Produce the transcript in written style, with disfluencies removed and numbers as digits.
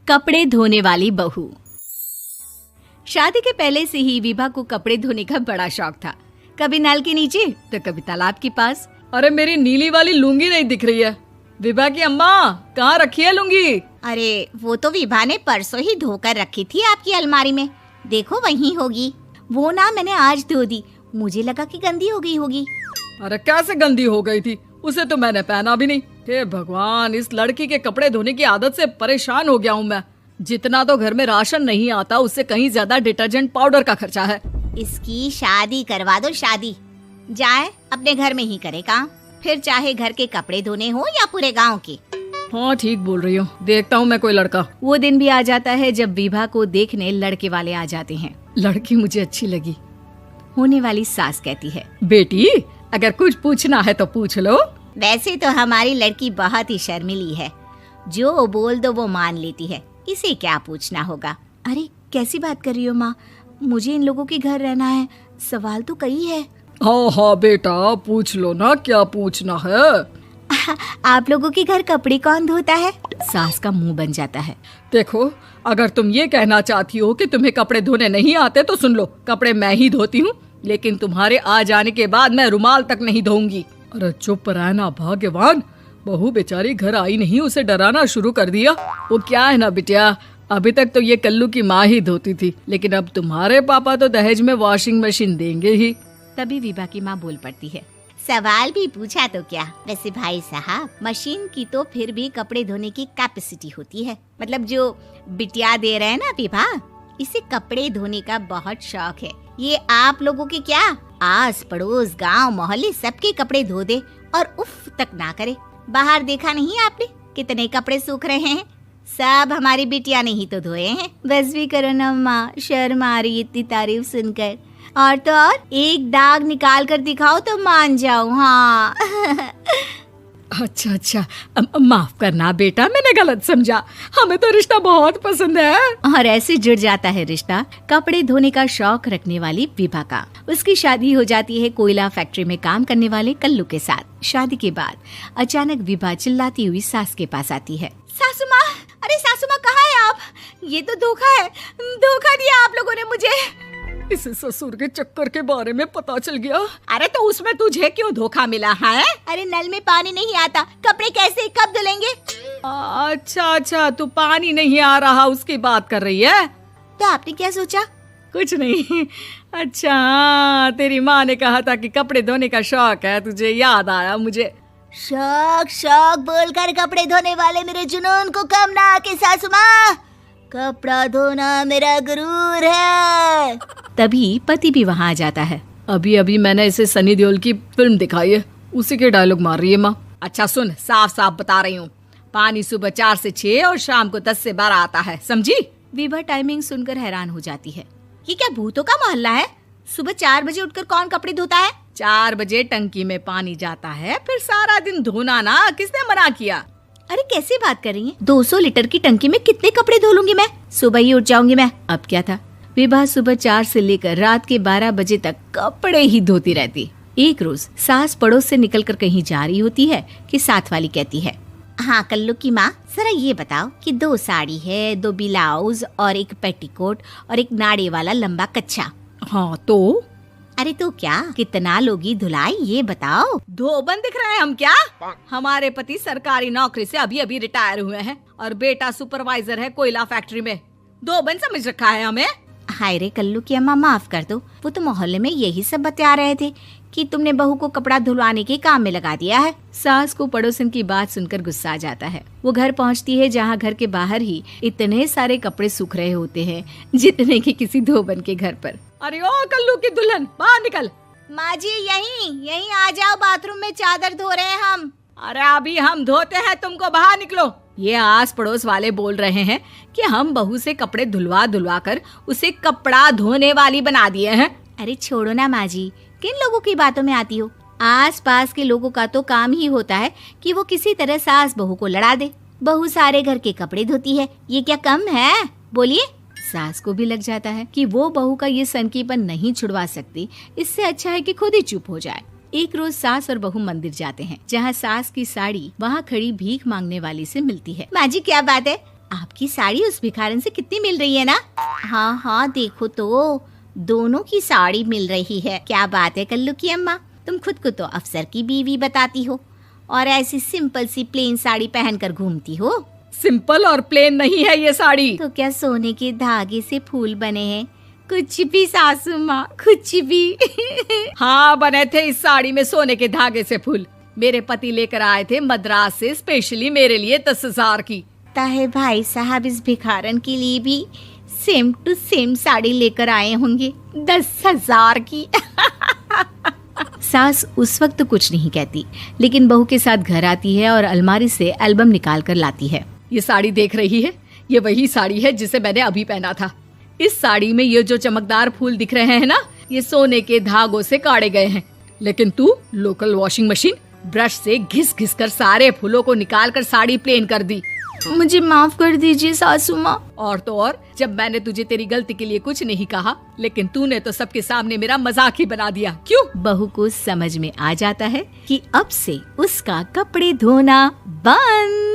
कपड़े धोने वाली बहू। शादी के पहले से ही विभा को कपड़े धोने का बड़ा शौक था। कभी नल के नीचे तो कभी तालाब के पास। अरे मेरी नीली वाली लुंगी नहीं दिख रही है। विभा की अम्मा, कहाँ रखी है लुंगी? अरे वो तो विभा ने परसों ही धोकर रखी थी आपकी अलमारी में, देखो वहीं होगी। वो ना मैंने आज धो दी, मुझे लगा कि गंदी हो गई होगी। अरे कैसे गंदी हो गई थी? उसे तो मैंने पहना भी नहीं। हे भगवान, इस लड़की के कपड़े धोने की आदत से परेशान हो गया हूँ मैं। जितना तो घर में राशन नहीं आता, उससे कहीं ज्यादा डिटर्जेंट पाउडर का खर्चा है। इसकी शादी करवा दो, शादी जाए अपने घर में ही करे काम, फिर चाहे घर के कपड़े धोने हो या पूरे गांव के। हाँ ठीक बोल रही हूँ, देखता हूँ मैं कोई लड़का। वो दिन भी आ जाता है जब विभा को देखने लड़के वाले आ जाते हैं। लड़की मुझे अच्छी लगी। होने वाली सास कहती है, बेटी अगर कुछ पूछना है तो पूछ लो। वैसे तो हमारी लड़की बहुत ही शर्मीली है, जो बोल दो वो मान लेती है, इसे क्या पूछना होगा। अरे कैसी बात कर रही हो माँ, मुझे इन लोगों के घर रहना है, सवाल तो कई है। हाँ हाँ बेटा, पूछ लो ना, क्या पूछना है। आप लोगों के घर कपड़े कौन धोता है? सास का मुंह बन जाता है। देखो, अगर तुम ये कहना चाहती हो कि तुम्हें कपड़े धोने नहीं आते तो सुन लो, कपड़े मैं ही धोती हूँ, लेकिन तुम्हारे आ जाने के बाद मैं रुमाल तक नहीं धोऊंगी। अरे चुप रहना भाग्यवान, बहू बेचारी घर आई नहीं, उसे डराना शुरू कर दिया। वो क्या है ना बिटिया, अभी तक तो ये कल्लू की माँ ही धोती थी, लेकिन अब तुम्हारे पापा तो दहेज में वॉशिंग मशीन देंगे ही। तभी विभा की माँ बोल पड़ती है, सवाल भी पूछा तो क्या। वैसे भाई साहब, मशीन की तो फिर भी कपड़े धोने की कैपेसिटी होती है। मतलब जो बिटिया दे रहे हैं ना विभा, इसे कपड़े धोने का बहुत शौक है। ये आप लोगों के क्या, आस पड़ोस गांव मोहल्ले सबके कपड़े धो दे और उफ तक ना करे। बाहर देखा नहीं आपने कितने कपड़े सूख रहे हैं? सब हमारी बिटिया ने ही तो धोए हैं। बस भी करो ना माँ, शर्म आ रही इतनी तारीफ सुनकर। और तो और एक दाग निकाल कर दिखाओ तो मान जाऊं। हाँ अच्छा, माफ करना बेटा, मैंने गलत समझा। हमें तो रिश्ता बहुत पसंद है। और ऐसे जुड़ जाता है रिश्ता कपड़े धोने का शौक रखने वाली विभा का। उसकी शादी हो जाती है कोयला फैक्ट्री में काम करने वाले कल्लू के साथ। शादी के बाद अचानक विभा चिल्लाती हुई सास के पास आती है। सासू माँ, अरे सासू माँ कहाँ है आप? ये तो धोखा है, धोखा दिया आप लोगों ने मुझे। इसे ससुर के चक्कर के बारे में पता चल गया। अरे तो उसमें तुझे क्यों धोखा मिला है? अरे नल में पानी नहीं आता, कपड़े कैसे कब धुलेंगे? अच्छा, तू पानी नहीं आ रहा उसकी बात कर रही है। तो आपने क्या सोचा? कुछ नहीं। अच्छा, तेरी माँ ने कहा था कि कपड़े धोने का शौक है तुझे, याद आया मुझे। शौक बोलकर कपड़े धोने वाले मेरे जुनून को कम ना आके सासू माँ, कपड़ा धोना मेरा गुरूर है। तभी पति भी वहाँ आ जाता है। अभी मैंने इसे सनी देओल की फिल्म दिखाई है, उसी के डायलॉग मार रही है माँ। अच्छा सुन, साफ साफ बता रही हूँ, पानी सुबह 4 से 6 और शाम को 10 से 12 आता है, समझी? विभा टाइमिंग सुनकर हैरान हो जाती है। ये क्या भूतों का मोहल्ला है? सुबह 4 बजे उठकर कौन कपड़े धोता है? 4 बजे टंकी में पानी जाता है, फिर सारा दिन धोना ना, किसने मना किया? अरे कैसी बात कर रही हैं? 200 लीटर की टंकी में कितने कपड़े धो लूंगी मैं? सुबह ही उठ जाऊंगी मैं। अब क्या था, विभा सुबह 4 से लेकर रात के 12 बजे तक कपड़े ही धोती रहती। एक रोज सास पड़ोस से निकलकर कहीं जा रही होती है कि साथ वाली कहती है, हाँ कल्लू की माँ, जरा ये बताओ कि 2 साड़ी है, 2 ब्लाउज और एक पेटीकोट और एक नाड़े वाला लंबा कच्छा। हाँ तो? अरे तो क्या, कितना लोगी धुलाई ये बताओ। धोबन दिख रहे हैं हम क्या? हमारे पति सरकारी नौकरी से अभी रिटायर हुए हैं और बेटा सुपरवाइजर है कोयला फैक्ट्री में। धोबन समझ रखा है हमें? हाय रे कल्लू की अम्मा, माफ कर दो, वो तो मोहल्ले में यही सब बता रहे थे कि तुमने बहू को कपड़ा धुलवाने के काम में लगा दिया है। सास को पड़ोसन की बात सुनकर गुस्सा आ जाता है। वो घर पहुंचती है जहां घर के बाहर ही इतने सारे कपड़े सूख रहे होते हैं जितने कि किसी धोबन के घर पर। अरे ओ कल्लू की दुल्हन, बाहर निकल। माँ जी यहीं आ जाओ, बाथरूम में चादर धो रहे हैं हम। अरे अभी हम धोते हैं, तुमको बाहर निकलो। ये आस पड़ोस वाले बोल रहे हैं कि हम बहू से कपड़े धुलवा कर उसे कपड़ा धोने वाली बना दिए हैं। अरे छोड़ो ना माँ जी, किन लोगों की बातों में आती हो? आस पास के लोगों का तो काम ही होता है कि वो किसी तरह सास बहू को लड़ा दे। बहू सारे घर के कपड़े धोती है, ये क्या कम है? बोलिए। सास को भी लग जाता है कि वो बहू का ये सनकीपन नहीं छुड़वा सकती, इससे अच्छा है कि खुद ही चुप हो जाए। एक रोज सास और बहू मंदिर जाते हैं, जहाँ सास की साड़ी वहाँ खड़ी भीख मांगने वाली से मिलती है। माँ जी क्या बात है, आपकी साड़ी उस भिखारन से कितनी मिल रही है ना? हाँ हाँ, देखो तो दोनों की साड़ी मिल रही है। क्या बात है कल्लू की अम्मा, तुम खुद को तो अफसर की बीवी बताती हो और ऐसी सिंपल सी प्लेन साड़ी पहनकर घूमती हो। सिंपल और प्लेन नहीं है ये साड़ी। तो क्या सोने के धागे से फूल बने हैं? कुछ भी सासू माँ, कुछ भी। हाँ, बने थे इस साड़ी में सोने के धागे से फूल। मेरे पति लेकर आए थे मद्रास से स्पेशली मेरे लिए 10,000 की। ताहे भाई साहब इस भिखारन के लिए भी सेम टू सेम साड़ी लेकर आए होंगे 10,000 की। सास उस वक्त तो कुछ नहीं कहती, लेकिन बहू के साथ घर आती है और अलमारी से एल्बम निकाल कर लाती है। ये साड़ी देख रही है, ये वही साड़ी है जिसे मैंने अभी पहना था। इस साड़ी में ये जो चमकदार फूल दिख रहे हैं ना, ये सोने के धागों से काढ़े गए हैं। लेकिन तू लोकल वॉशिंग मशीन ब्रश से घिस घिस कर सारे फूलों को निकाल कर साड़ी प्लेन कर दी। मुझे माफ कर दीजिए सासू माँ। और तो और, जब मैंने तुझे तेरी गलती के लिए कुछ नहीं कहा, लेकिन तूने तो सबके सामने मेरा मजाक ही बना दिया। क्यों? बहू को समझ में आ जाता है कि अब से उसका कपड़े धोना बंद।